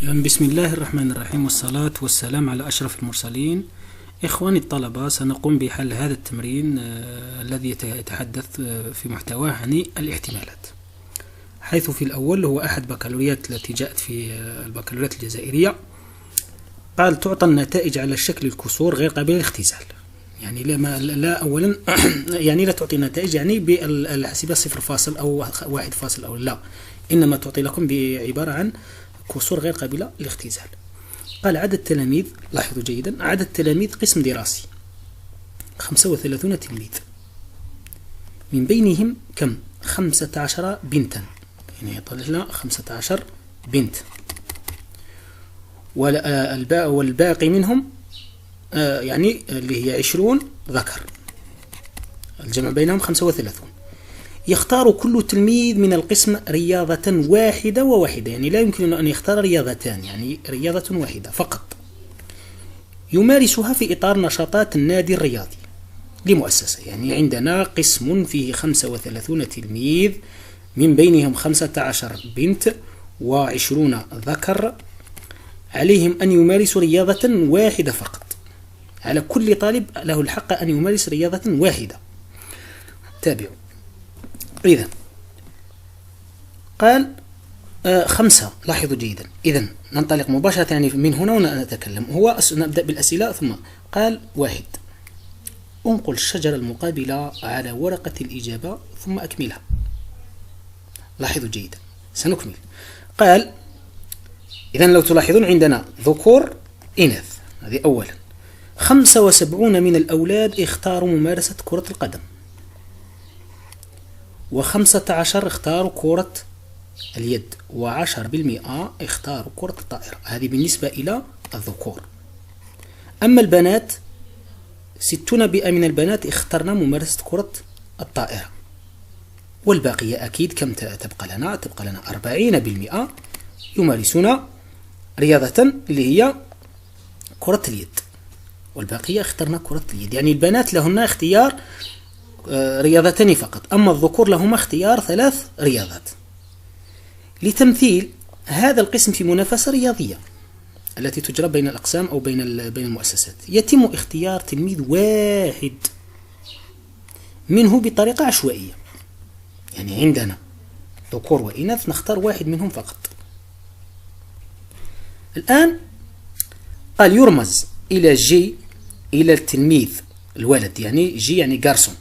بسم الله الرحمن الرحيم، والصلاة والسلام على أشرف المرسلين. إخواني الطلبة، سنقوم بحل هذا التمرين الذي يتحدث في محتواه عن الاحتمالات، حيث في الأول هو أحد بكالوريات التي جاءت في البكالوريات الجزائرية. قال تعطى النتائج على شكل الكسور غير قابلة للاختزال. يعني لا أولا يعني لا تعطي نتائج يعني بالحاسبة 0 أو 1 أو لا، إنما تعطي لكم بعبارة عن كسور غير قابلة للاختزال. قال عدد التلاميذ، لاحظوا جيدا، عدد التلاميذ قسم دراسي 35 تلميذ، من بينهم كم؟ 15 بنتا، يعني يطلع لنا 15 بنت، والباقي منهم يعني اللي هي 20 ذكر، الجمع بينهم 35. يختار كل تلميذ من القسم رياضة واحدة، يعني لا يمكن أن يختار رياضتان، يعني رياضة واحدة فقط يمارسها في إطار نشاطات النادي الرياضي لمؤسسة. يعني عندنا قسم فيه 35 تلميذ، من بينهم 15 بنت و20 ذكر، عليهم أن يمارسوا رياضة واحدة فقط. على كل طالب له الحق أن يمارس رياضة واحدة. تابعوا. إذن قال 5. لاحظوا جيدا. إذن ننطلق مباشرة يعني من هنا ونتكلم. نبدأ بالأسئلة. ثم قال 1. انقل الشجرة المقابلة على ورقة الإجابة ثم أكملها. لاحظوا جيدا، سنكمل. قال إذن لو تلاحظون عندنا ذكور إناث، هذه أولا. 75 من الأولاد اختاروا ممارسة كرة القدم، و15 اختاروا كرة اليد، و10% اختاروا كرة الطائرة. هذه بالنسبة إلى الذكور. أما البنات 60% من البنات اخترنا ممارسة كرة الطائرة، والباقية أكيد كم تبقى لنا؟ تبقى لنا 40% يمارسون رياضة اللي هي كرة اليد، والباقية اخترنا كرة اليد. يعني البنات لهن اختيار رياضتين فقط، أما الذكور لهما اختيار 3 رياضات. لتمثيل هذا القسم في منافسة رياضية التي تجرى بين الأقسام أو بين المؤسسات، يتم اختيار تلميذ واحد منه بطريقة عشوائية. يعني عندنا ذكور وإناث، نختار واحد منهم فقط. الآن قال يرمز إلى جي، إلى التلميذ الولد، يعني جي يعني جارسون،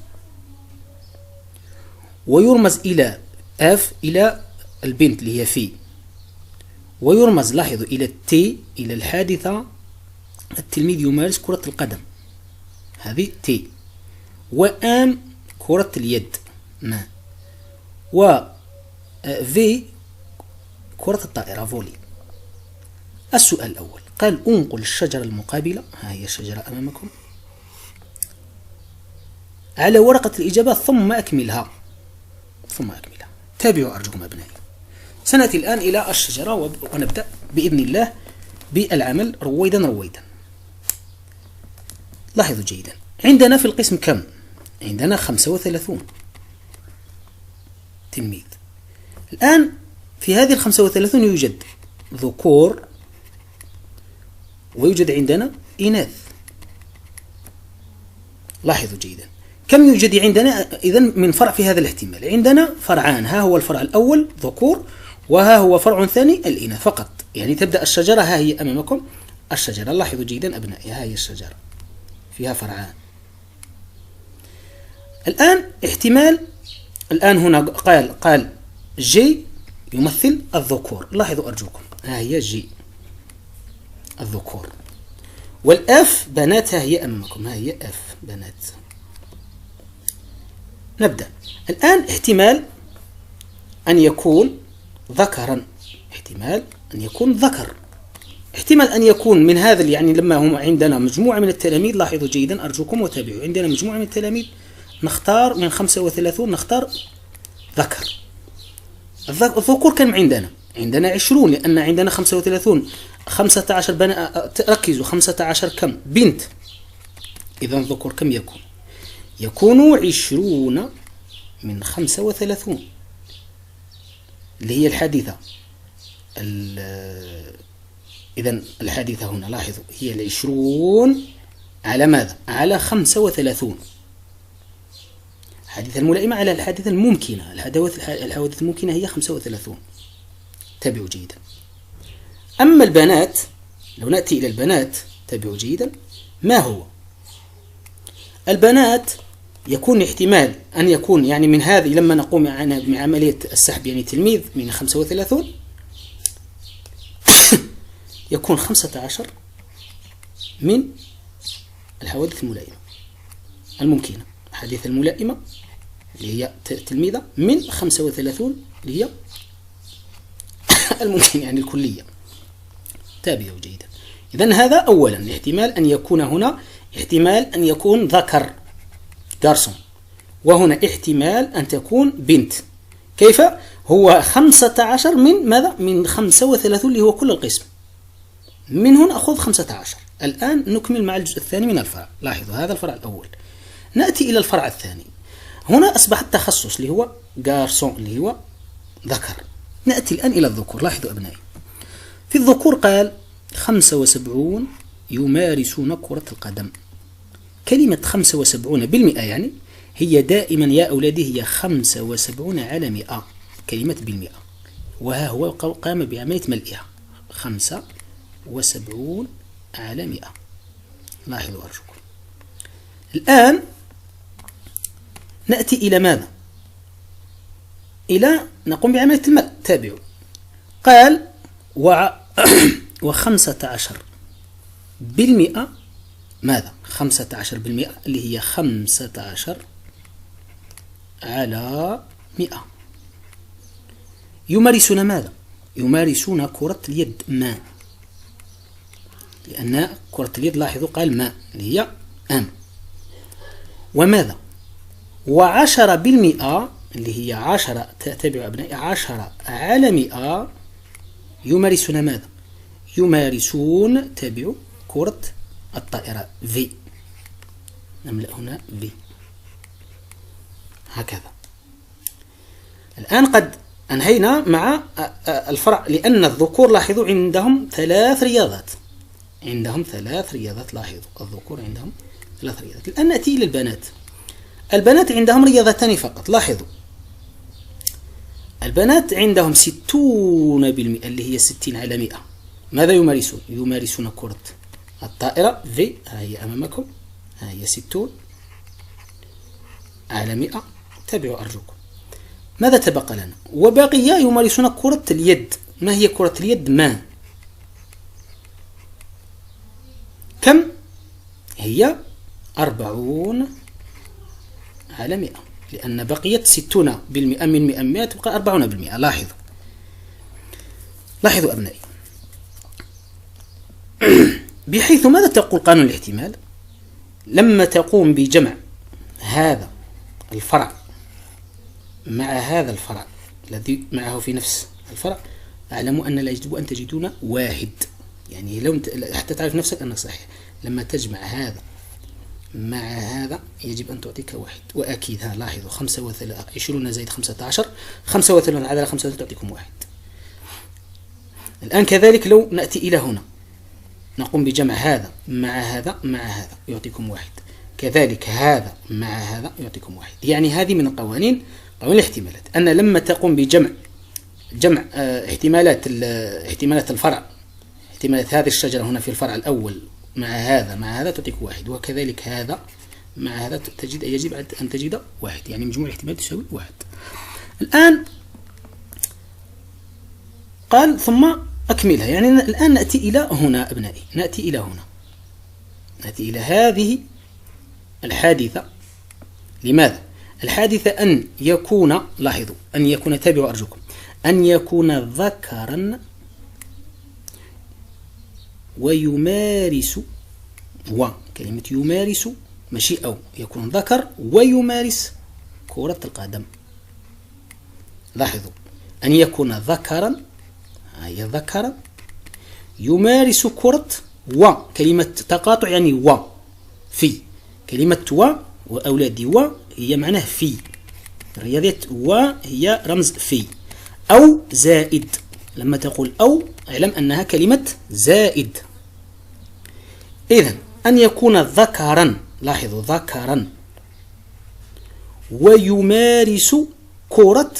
ويرمز إلى اف إلى البنت اللي هي في، ويرمز لاحظوا إلى تي إلى الحادثة التلميذ يمارس كرة القدم، هذه تي، وآن كرة اليد ما، و في كرة الطائرة فولي. السؤال الأول قال انقل الشجرة المقابلة، ها هي الشجرة أمامكم، على ورقة الإجابة ثم أكملها. تابعوا أرجوكم أبنائي. سنأتي الآن إلى الشجرة ونبدأ بإذن الله بالعمل رويدا. لاحظوا جيدا، عندنا في القسم كم؟ عندنا 35 تلميذ. الآن في هذه 35 يوجد ذكور ويوجد عندنا إناث. لاحظوا جيدا، كم يوجد عندنا إذن من فرع في هذا الاحتمال؟ عندنا فرعان، ها هو الفرع الأول ذكور، وها هو فرع ثاني الإناث فقط. يعني تبدأ الشجرة، ها هي أمامكم الشجرة، لاحظوا جيدا أبنائي، ها هي الشجرة فيها فرعان. الآن احتمال، الآن هنا قال جي يمثل الذكور، لاحظوا أرجوكم، ها هي جي الذكور، والأف بنات، ها هي أمامكم، ها هي أف بنات. نبدأ الآن. احتمال أن يكون ذكرا، احتمال أن يكون ذكر، احتمال أن يكون من هذا، يعني لما هم عندنا مجموعة من التلاميذ، لاحظوا جيدا أرجوكم وتابعوا، عندنا مجموعة من التلاميذ، نختار من 35 نختار ذكر. الذكور كم عندنا 20، لأن عندنا 35 15 بنات، ركزوا 15 كم؟ بنت. إذن الذكور كم يكون 20 من 35 اللي هي الحادثة إذن الحادثة هنا لاحظوا هي 20 على ماذا؟ على 35. الحادثة الملائمة على الحادثة الممكنة. الحوادث الممكنة هي 35. تابعوا جيدا. أما البنات، لو نأتي إلى البنات تابعوا جيدا. ما هو البنات؟ يكون احتمال أن يكون يعني من هذه لما نقوم من عملية السحب يعني تلميذ من 35 يكون 15 من الحوادث الملائمة الممكنة. الحادثة الملائمة اللي هي تلميذة من 35 اللي هي الممكن يعني الكلية. تابعوا جيدا. إذن هذا أولا احتمال أن يكون هنا احتمال أن يكون ذكر جارسون، وهنا احتمال أن تكون بنت. كيف؟ هو 15 من ماذا؟ من 35 اللي هو كل القسم، من هنا أخذ 15. الآن نكمل مع الجزء الثاني من الفرع. لاحظوا هذا الفرع الأول. نأتي إلى الفرع الثاني. هنا أصبح التخصص اللي هو جارسون اللي هو ذكر. نأتي الآن إلى الذكور. لاحظوا أبنائي في الذكور قال 75 يمارسون كرة القدم. كلمة 75% يعني هي دائما يا أولادي هي 75 على 100 كلمة بالمئة، وها هو قام بعملية ملئها 75 على 100. لاحظوا أرجوكم. الآن نأتي إلى ماذا؟ إلى نقوم بعملية الملء. تابعوا. قال 15% ماذا؟ 15% اللي هي 15 على 100 يمارسون ماذا؟ يمارسون كرة اليد. ما لأن كرة اليد لاحظوا قال ما اللي هي أم. وماذا؟ 10% اللي هي 10 تتبع أبنائي 10 على 100 يمارسون ماذا؟ يمارسون تابعوا كرة الطائرة في. نملأ هنا في هكذا. الآن قد أنهينا مع الفرع، لأن الذكور لاحظوا عندهم 3 رياضات. عندهم 3 رياضات. لاحظوا الذكور عندهم 3 رياضات. الآن نأتي إلى البنات. البنات عندهم رياضتان فقط. لاحظوا البنات عندهم 60% اللي هي 60 على 100. ماذا يمارسون؟ يمارسون كرة الطائرة في. ها هي أمامكم، ها هي 60 على 100. تابعوا أرجوكم. ماذا تبقى لنا؟ وبقي يمارسون كرة اليد. ما هي كرة اليد؟ ما كم هي؟ 40 على 100، لأن بقيت 60% من 100 تبقى 40%. لاحظوا أبنائي. بحيث ماذا تقول قانون الاحتمال؟ لما تقوم بجمع هذا الفرع مع هذا الفرع الذي معه في نفس الفرع، أعلموا أن لا يجب أن تجدون واحد. يعني لو حتى تعرف نفسك أنك صحيح. لما تجمع هذا مع هذا يجب أن تعطيك واحد. وأكيد ها لاحظوا 20 زائد 15 35 على 35 تعطيكم واحد. الآن كذلك لو نأتي إلى هنا نقوم بجمع هذا مع هذا مع هذا يعطيكم واحد. كذلك هذا مع هذا يعطيكم واحد. يعني هذه من القوانين، قوانين الاحتمالات، أن لما تقوم بجمع احتمالات الفرع، احتمالات هذه الشجرة هنا في الفرع الأول مع هذا تعطيك واحد. وكذلك هذا مع هذا يجب أن تجد واحد. يعني مجموع الاحتمالات تساوي واحد. الآن قال ثم أكملها. يعني الآن نأتي إلى هنا أبنائي. نأتي إلى هذه الحادثة. لماذا؟ الحادثة أن يكون، لاحظوا أن يكون، تابعوا أرجوكم، أن يكون ذكرا ويمارس، وكلمة يمارس ماشي أو، يكون ذكر ويمارس كرة القدم. لاحظوا أن يكون ذكرا، هي ذكرا يمارس كرة، وكلمة تقاطع يعني في كلمة وأولادي هي معناه في الرياضيات، هي رمز في أو زائد. لما تقول أو اعلم أنها كلمة زائد. إذن أن يكون ذكرا، لاحظوا ذكرا، ويمارس كرة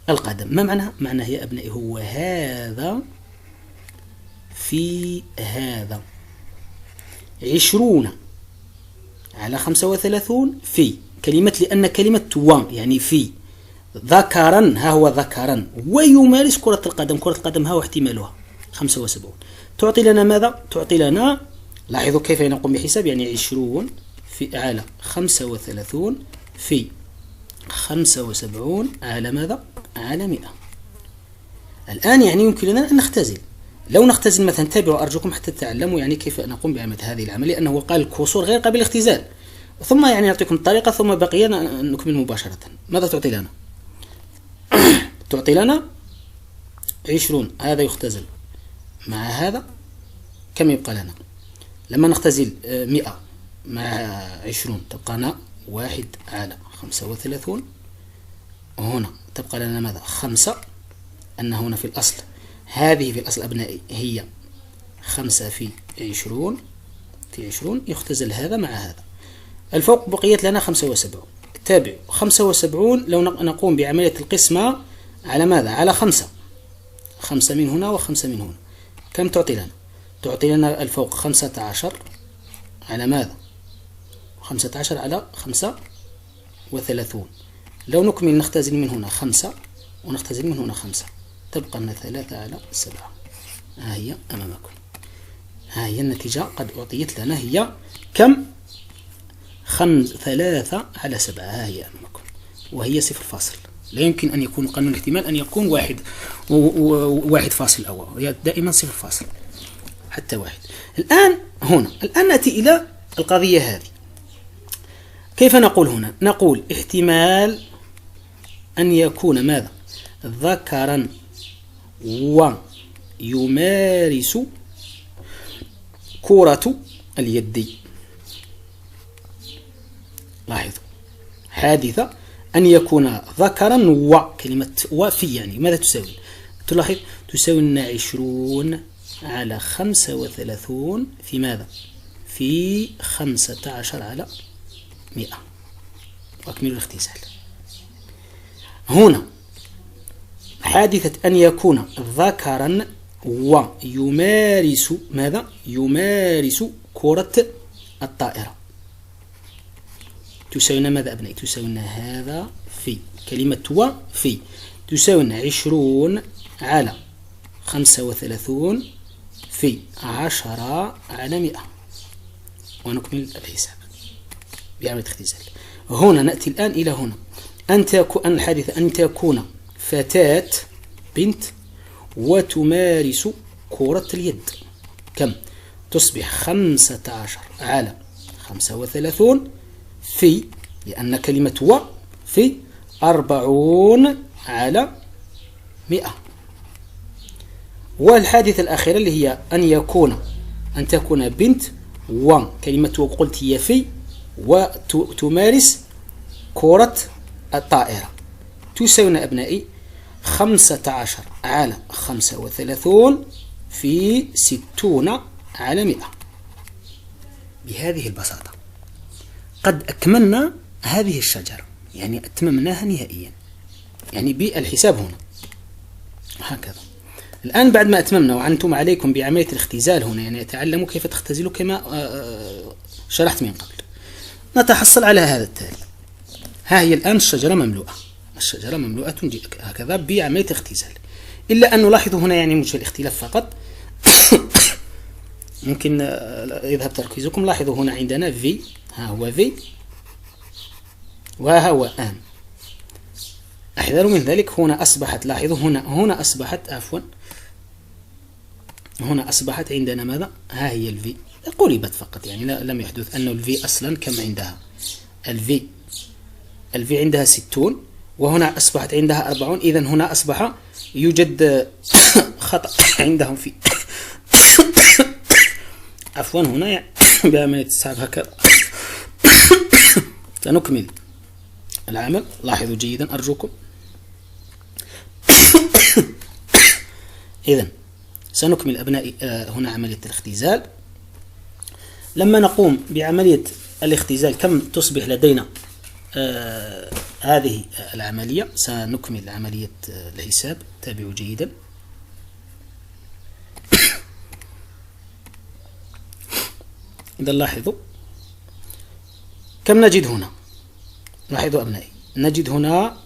القدم. ما معناها؟ معناها يا أبنائي هو هذا في هذا 20 على 35 في كلمة، لأن كلمة و يعني في ذكرا، ها هو ذكرا ويمارس كرة القدم. كرة القدم ها هو احتمالها 75 تعطي لنا ماذا؟ تعطي لنا، لاحظوا كيف نقوم بحساب، يعني 20 في على 35 في 75 على ماذا؟ على 100. الآن يعني يمكن لنا أن نختزل. لو نختزل مثلا، تابعوا أرجوكم حتى تتعلموا يعني كيف نقوم بعمل هذه العملية، لأنه قال الكسور غير قابل للاختزال. ثم يعني نعطيكم الطريقة، ثم بقية نكمل مباشرة. ماذا تعطي لنا؟ تعطي لنا 20، هذا يختزل مع هذا، كم يبقى لنا؟ لما نختزل 100 مع 20 تبقى لنا 1 على 35. هنا تبقى لنا ماذا؟ 5. أن هنا في الأصل، هذه في الأصل أبنائي هي 5 في 20 في 20 يختزل هذا مع هذا. الفوق بقيت لنا 75. تابعوا 75 لو نقوم بعملية القسمة على ماذا؟ على 5. 5 من هنا و5 من هنا، كم تعطي لنا؟ تعطي لنا الفوق 15 على ماذا؟ 15 على 35. لو نكمل نختزل من هنا 5 ونختزل من هنا 5 تبقى لنا 3 على 7. ها هي أمامكم، ها هي النتيجة قد أعطيت لنا، هي كم؟ 3 على 7. ها هي أمامكم، وهي 0 لا يمكن أن يكون قانون الاحتمال أن يكون 1 فاصل أول، دائما 0 حتى 1. الآن نأتي إلى القضية هذه. كيف نقول هنا؟ نقول احتمال أن يكون ماذا؟ ذكرا ويمارس كرة اليد. لاحظوا حادثة أن يكون ذكرا وكلمة وفي، يعني ماذا تساوي؟ تلاحظ تساوي لنا 20 على 35 في ماذا؟ في 15 على 100. وأكملوا الاختزال. هنا حادثة أن يكون ذكرا ويمارس ماذا؟ يمارس كرة الطائرة. تساوي لنا ماذا أبنائي؟ تساوي لنا هذا في كلمة وفي تساوي لنا 20 على 35 في 10 على 100. ونكمل الحساب بعملية اختزال. هنا نأتي الآن إلى هنا، أن تكون الحادثة أن تكون فتاة بنت وتمارس كرة اليد. كم؟ تصبح 15 على 35 في، لأن كلمة و في 40 على 100. والحادثة الأخيرة اللي هي أن تكون بنت وكلمة وقلت هي في وتمارس كرة الطائرة. تساوي أبنائي 15 على 35 في 60 على 100. بهذه البساطة قد أكملنا هذه الشجرة، يعني أتممناها نهائيا، يعني بالحساب هنا هكذا. الآن بعد ما أتممنا وأنتم عليكم بعملية الاختزال هنا، يعني تعلموا كيف تختزلوا كما شرحت من قبل، نتحصل على هذا التالي. ها هي الآن الشجرة مملوءة، الشجرة مملوءة هكذا بعملية اختزال، إلا أن نلاحظ هنا يعني وجه الاختلاف فقط. ممكن يذهب تركيزكم. لاحظوا هنا عندنا في، ها هو في وها هو آن. أحذروا من ذلك. هنا أصبحت، لاحظوا هنا أصبحت عفوا، هنا أصبحت عندنا ماذا؟ ها هي الفي قلبت فقط، يعني لم يحدث أن الفي أصلا كم عندها. الفي عندها 60 وهنا أصبحت عندها 40. إذن هنا أصبح يوجد خطأ عندهم في عفوا هنا يعني بعملية السحب هكذا. سنكمل العمل. لاحظوا جيدا أرجوكم. إذن سنكمل أبنائي هنا عملية الاختزال. لما نقوم بعملية الاختزال كم تصبح لدينا هذه العملية؟ سنكمل عملية الحساب، تابعوا جيدا. إذا لاحظوا كم نجد هنا. لاحظوا أبنائي، نجد هنا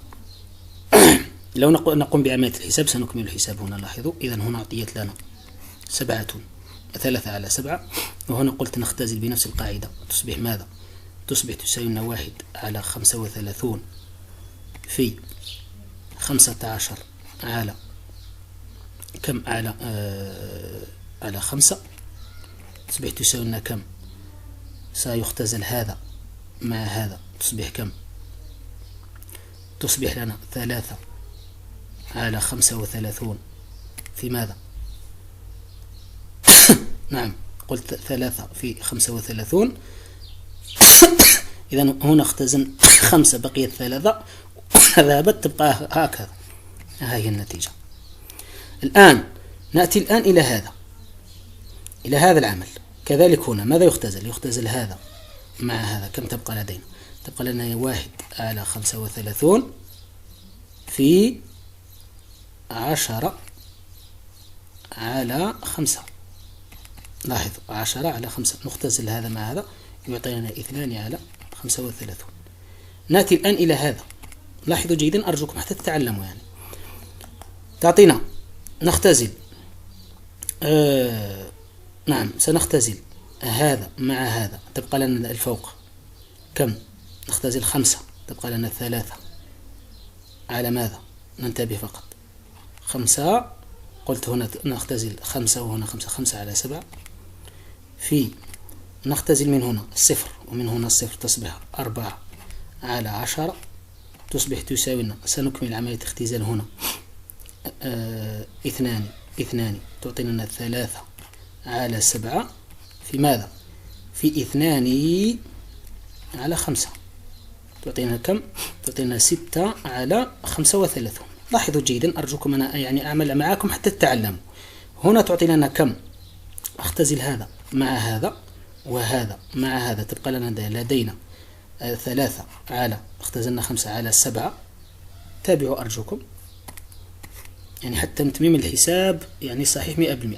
لو نقوم بعملية الحساب سنكمل الحساب هنا. لاحظوا إذا هنا أعطيت لنا 3 على 7، وهنا قلت نختزل بنفس القاعدة، تصبح ماذا؟ تصبح تساوي لنا 1 على 35 في 15 على كم؟ على 5. تصبح تساوي لنا كم؟ سيختزل هذا مع هذا، تصبح كم؟ تصبح لنا 3 على 35 في ماذا؟ نعم قلت 3 في 35. إذا هنا اختزن 5 بقيت 3 ذهبت، تبقى هكذا. هذه النتيجة. الآن نأتي إلى هذا العمل. كذلك هنا ماذا يختزل؟ يختزل هذا مع هذا، كم تبقى لدينا؟ تبقى لنا 1 على 35 في 10 على 5. لاحظوا 10 على 5، نختزل هذا مع هذا يعطينا 2 على 35. نأتي الآن إلى هذا. لاحظوا جيدا أرجوكم حتى تتعلموا يعني. تعطينا نختزل نعم سنختزل هذا مع هذا، تبقى لنا الفوق كم؟ نختزل 5، تبقى لنا 3 على ماذا؟ ننتبه فقط 5. قلت هنا نختزل 5 وهنا 5 على 7 في نختزل من هنا 0 ومن هنا 0، تصبح 4 على 10. تصبح تساوي لنا، سنكمل عملية اختزال هنا 2 تعطينا لنا 3 على 7 في ماذا؟ في 2 على 5 تعطينا كم؟ تعطينا 6 على 35. لاحظوا جيدا أرجوكم أنا يعني أعمل معكم حتى تتعلموا. هنا تعطينا لنا كم؟ أختزل هذا مع هذا وهذا مع هذا، تبقى لدينا 3 على اختزلنا 5 على 7. تابعوا أرجوكم يعني حتى نتميم الحساب يعني صحيح 100%.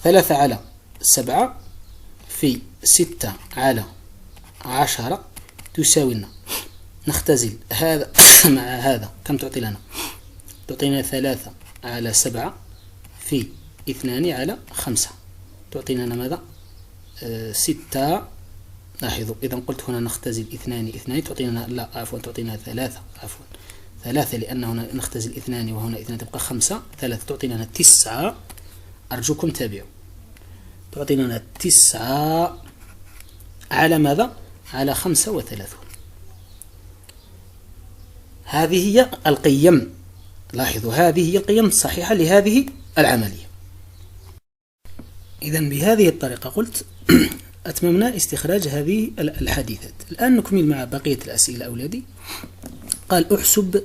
3 على 7 في 6 على 10 تساوي لنا، نختزل هذا مع هذا، كم تعطي لنا؟ تعطينا 3 على 7 في 2 على 5 تعطينا ماذا؟ 6. لاحظوا إذا قلت هنا نختزل 2 تعطينا، لا عفوا تعطينا 3 لأن هنا نختزل 2 وهنا 2 تبقى 5. 3 تعطينا 9. أرجوكم تابعوا، تعطينا 9 على ماذا؟ على 35. هذه هي القيم. لاحظوا هذه هي القيم الصحيحة لهذه العملية. إذن بهذه الطريقة قلت أتممنا استخراج هذه الحديثات. الآن نكمل مع بقية الأسئلة أولادي. قال احسب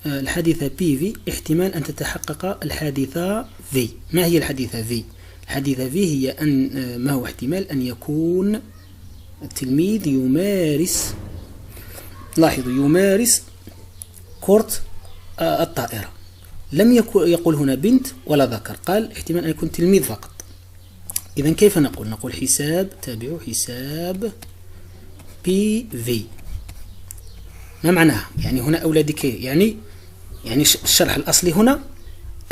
الحادثة PV احتمال أن تتحقق الحادثة V. ما هي الحادثة V؟ الحادثة V هي ما هو احتمال أن يكون التلميذ يمارس، لاحظوا يمارس كرة الطائرة. لم يقول هنا بنت ولا ذكر، قال احتمال أن يكون تلميذ فقط. إذن كيف نقول؟ نقول حساب، تابعوا حساب PV. ما معناها؟ يعني هنا أولادي كي يعني الشرح الأصلي هنا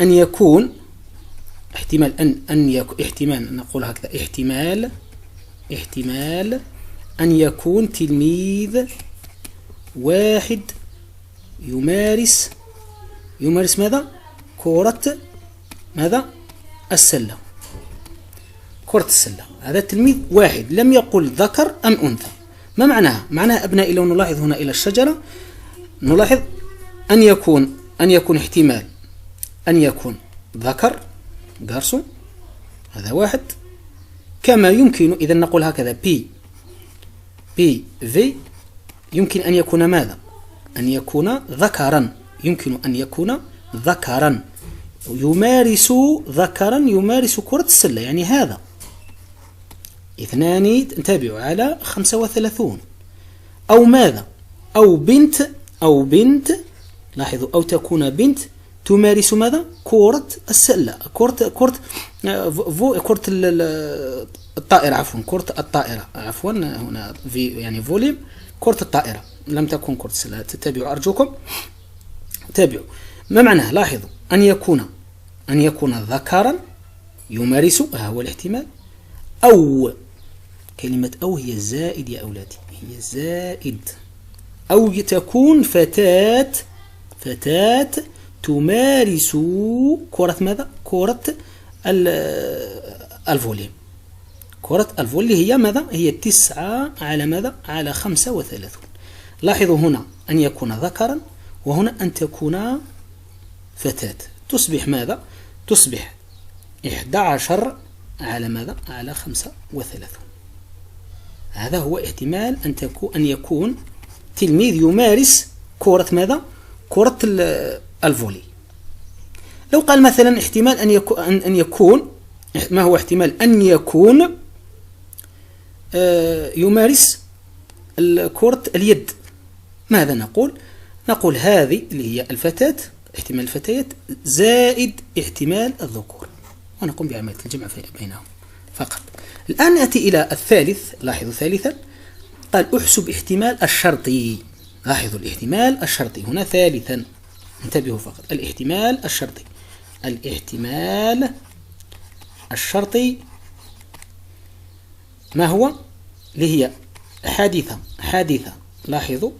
أن يكون احتمال أن يكون احتمال، نقول هكذا احتمال أن يكون تلميذ واحد يمارس ماذا؟ كرة ماذا؟ السلة، كرة السلة. هذا تلميذ واحد، لم يقل ذكر أم أنثى. ما معناها؟ معناها أبنائي لو نلاحظ هنا إلى الشجرة نلاحظ أن يكون احتمال أن يكون ذكر جارسون، هذا واحد. كما يمكن إذا نقول هكذا PV يمكن أن يكون ماذا؟ أن يكون ذكرا، يمكن أن يكون ذكرا يمارس كرة السلة، يعني هذا 2 انتبهوا على 35. أو ماذا؟ أو بنت لاحظوا، أو تكون بنت تمارس ماذا؟ كرة السلة، كرة الطائرة، عفوا كرة الطائرة، عفوا هنا في يعني فوليم كرة الطائرة، لم تكن كرة السلة. تتابعوا أرجوكم، تابعوا ما معناه. لاحظوا أن يكون ذكرا يمارس، ها هو الاحتمال. أو كلمة أو هي زائد يا أولادي، هي زائد. أو تكون فتاة تمارس كرة ماذا؟ كرة الفولي. كرة الفولي هي ماذا؟ هي 9 على ماذا؟ على 35. لاحظوا هنا أن يكون ذكرا، وهنا أن تكون فتاة، تصبح ماذا؟ تصبح 11 على ماذا؟ على 35. هذا هو احتمال أن يكون تلميذ يمارس كرة ماذا؟ كرة الفولي. لو قال مثلا احتمال أن يكون ما هو احتمال أن يكون يمارس كرة اليد، ماذا نقول؟ نقول هذه اللي هي الفتاة، احتمال الفتيات زائد احتمال الذكور، ونقوم بعملية الجمع بينهم فقط. الآن نأتي إلى الثالث. لاحظوا ثالثا قال احسب احتمال الشرطي. لاحظوا الاحتمال الشرطي هنا ثالثا، انتبهوا فقط. الاحتمال الشرطي، الاحتمال الشرطي ما هو؟ اللي هي حادثة. لاحظوا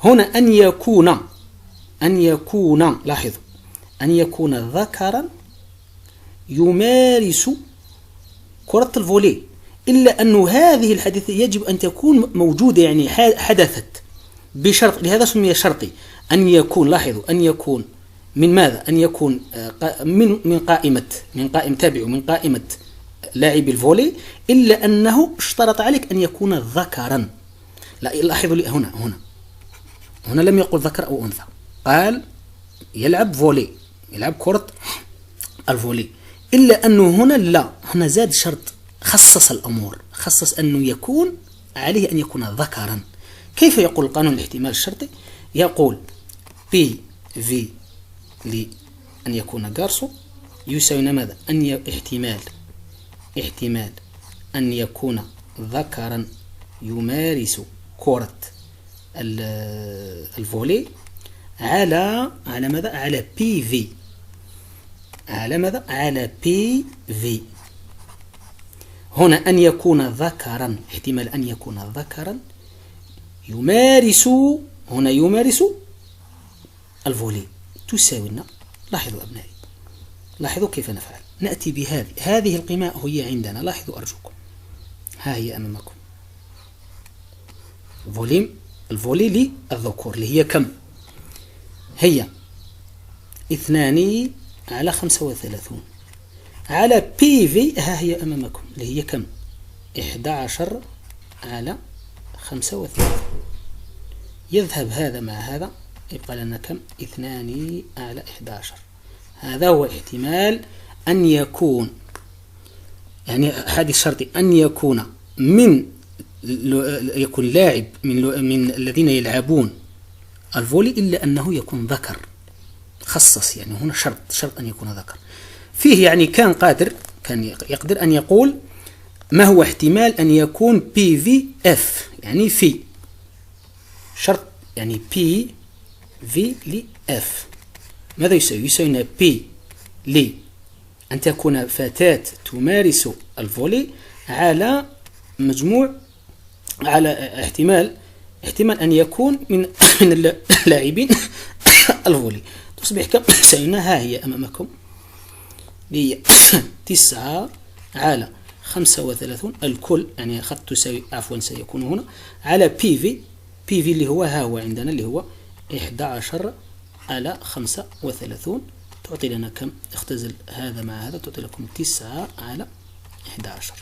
هنا أن يكون لاحظوا أن يكون ذكرا يمارس كرة الفولي، إلا أن هذه الحادثة يجب أن تكون موجودة، يعني حدثت بشرط، لهذا سمي شرطي. أن يكون، لاحظوا، أن يكون من ماذا؟ أن يكون من قائمة لاعبي الفولي، إلا أنه اشترط عليك أن يكون ذكرا. لاحظوا لي هنا لم يقل ذكر أو أنثى، قال يلعب فولي، يلعب كرة الفولي، إلا أنه هنا لا، هنا زاد شرط، خصص الأمور، خصص أنه يكون عليه أن يكون ذكرا. كيف يقول قانون الاحتمال الشرطي؟ يقول بي في لأن يكون جارسو يساوي ماذا؟ احتمال أن يكون ذكرا يمارس كرة الفولي على ماذا؟ على بي في، على ماذا؟ على بي في. هنا أن يكون ذكرا، احتمال أن يكون ذكرا يمارس الفولي تساوي لنا. لاحظوا أبنائي، لاحظوا كيف نفعل. نأتي بهذه القيمة هي عندنا، لاحظوا أرجوكم، ها هي أمامكم الفولي للذكور اللي هي كم؟ هي 2 على 35 على بي في، ها هي أمامكم اللي هي كم؟ 11 على 35. يذهب هذا مع هذا، يبقى لنا كم؟ 2 على 11. هذا هو احتمال أن يكون، يعني حادث شرطي، أن يكون يكون لاعب من الذين يلعبون الفولي، إلا أنه يكون ذكر، خصص، يعني هنا شرط أن يكون ذكر. فيه يعني كان يقدر أن يقول ما هو احتمال أن يكون بي في اف، يعني في شرط، يعني بي في لإف ماذا يساوي؟ يساوي بي لي أن تكون فتاة تمارس الفولي على مجموع، على احتمال أن يكون من اللاعبين الفولي، تصبح كم؟ سينا ها هي أمامكم، هي 9 على 35 الكل، يعني خط تساوي، عفوا سيكون هنا على بي في اللي هو ها هو عندنا اللي هو 11 على 35 تعطي لنا كم؟ اختزل هذا مع هذا تعطي لكم 9 على 11.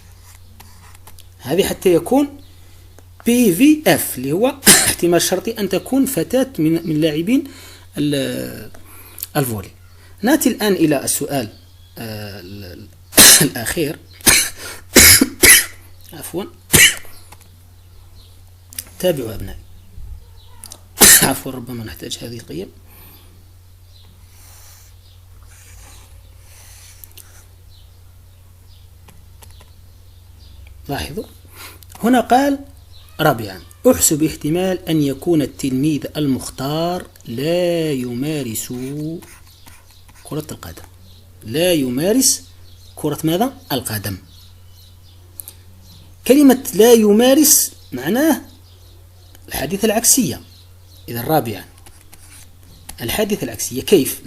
هذه حتى يكون PVF اللي هو احتمال شرطي أن تكون فتاة من لاعبين الفولي. نأتي الآن إلى السؤال الأخير. عفوا، تابعوا أبنائي. عفوا، ربما نحتاج هذه القيم. لاحظوا هنا قال رابعا: احسب احتمال أن يكون التلميذ المختار لا يمارس كرة القدم. لا يمارس كرة ماذا؟ القدم. كلمة لا يمارس معناه الحادثة العكسية. إذا رابعا الحادثة العكسية كيف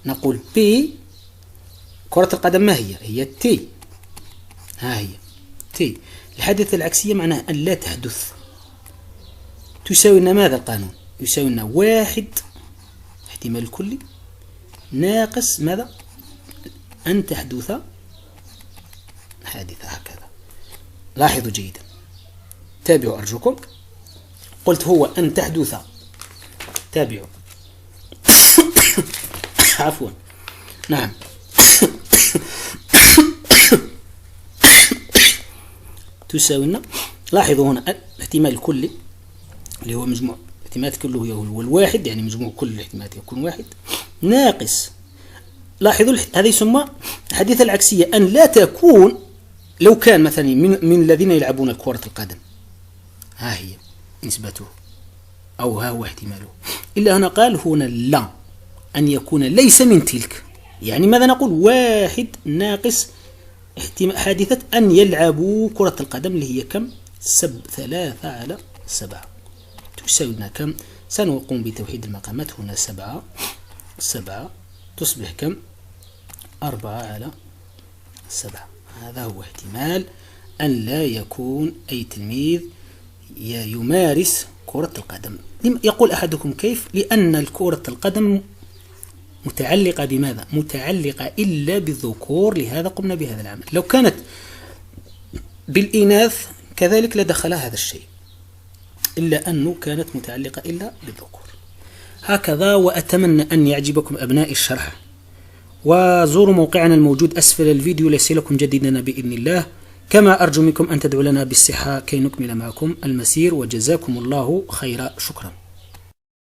نقول P كرة القدم ما هي؟ هي تي. ها هي تي. الحادثة العكسية معناها أن لا تحدث. تساوي لنا ماذا القانون؟ يساوي لنا 1 احتمال الكلي ناقص ماذا؟ أن تحدث حادثة. هكذا. لاحظوا جيدا، تابعوا أرجوكم. قلت هو أن تحدث، تابعوا. عفوا، نعم. تساوي لنا، لاحظوا هنا الاحتمال الكلي اللي هو مجموع الاحتمالات كله هو الواحد، يعني مجموع كل الاحتمالات يكون 1 ناقص. لاحظوا هذا يسمى الحادثة العكسية، أن لا تكون لو كان مثلا من الذين يلعبون كرة القدم. ها هي نسبته أو ها هو احتماله. إلا هنا قال هنا لا، أن يكون ليس من تلك. يعني ماذا نقول؟ 1 ناقص حادثة أن يلعبوا كرة القدم اللي هي كم؟ 3/7 تساوي لنا كم؟ سنقوم بتوحيد المقامات. هنا 7 تصبح كم؟ 4/7. هذا هو احتمال أن لا يكون أي تلميذ يمارس كرة القدم. يقول أحدكم كيف؟ لأن كرة القدم متعلقة بماذا؟ متعلقة إلا بالذكور، لهذا قمنا بهذا العمل. لو كانت بالإناث كذلك لدخل هذا الشيء، إلا أنه كانت متعلقة إلا بالذكور. هكذا. وأتمنى أن يعجبكم أبناء الشرح، وزوروا موقعنا الموجود أسفل الفيديو ليصلكم جديدنا بإذن الله. كما أرجو منكم أن تدعوا لنا بالصحة كي نكمل معكم المسير، وجزاكم الله خيرا. شكرا.